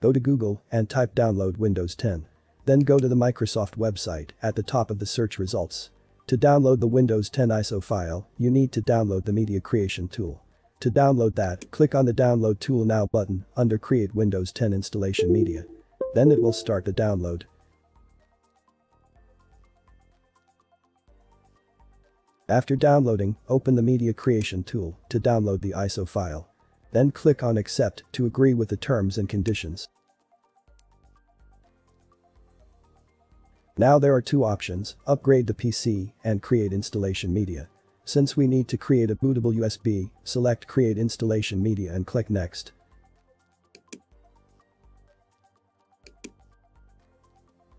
Go to Google and type download Windows 10. Then go to the Microsoft website at the top of the search results. To download the Windows 10 ISO file, you need to download the Media Creation tool. To download that, click on the Download Tool Now button under Create Windows 10 Installation Media. Then it will start the download. After downloading, open the Media Creation tool to download the ISO file. Then click on Accept to agree with the terms and conditions. Now there are two options, upgrade the PC and create installation media. Since we need to create a bootable USB, select Create Installation Media and click Next.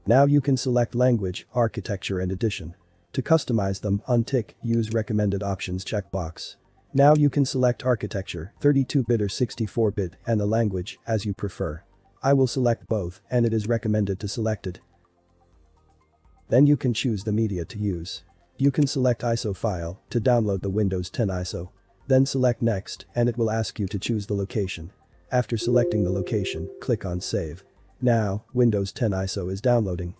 Now you can select language, architecture and edition. To customize them, untick Use Recommended Options checkbox. Now you can select architecture, 32-bit or 64-bit, and the language, as you prefer. I will select both, and it is recommended to select it. Then you can choose the media to use. You can select ISO file to download the Windows 10 ISO. Then select Next, and it will ask you to choose the location. After selecting the location, click on Save. Now, Windows 10 ISO is downloading.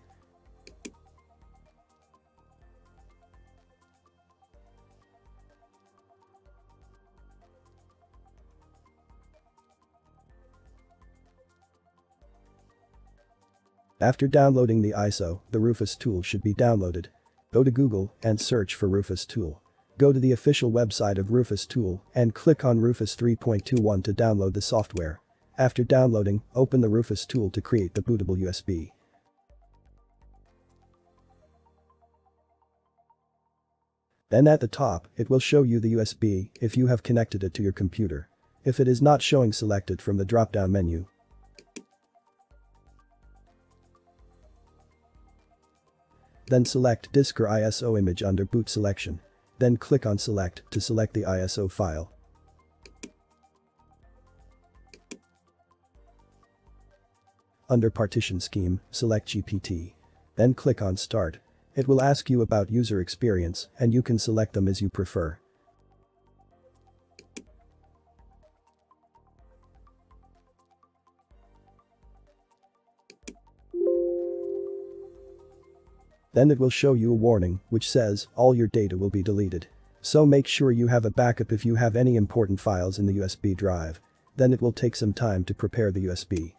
After downloading the ISO, the Rufus Tool should be downloaded. Go to Google and search for Rufus Tool. Go to the official website of Rufus Tool and click on Rufus 3.21 to download the software. After downloading, open the Rufus Tool to create the bootable USB. Then at the top, it will show you the USB if you have connected it to your computer. If it is not showing, select it from the drop-down menu. Then select Disk or ISO image under Boot Selection. Then click on Select to select the ISO file. Under Partition Scheme, select GPT. Then click on Start. It will ask you about user experience and you can select them as you prefer. Then it will show you a warning which says all your data will be deleted. So make sure you have a backup if you have any important files in the USB drive. Then it will take some time to prepare the USB.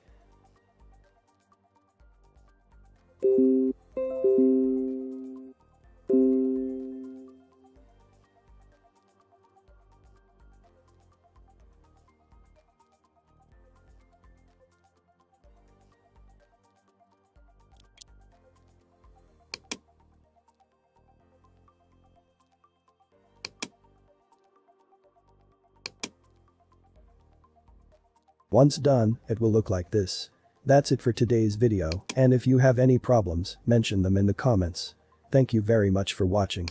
Once done, it will look like this. That's it for today's video, and if you have any problems, mention them in the comments. Thank you very much for watching.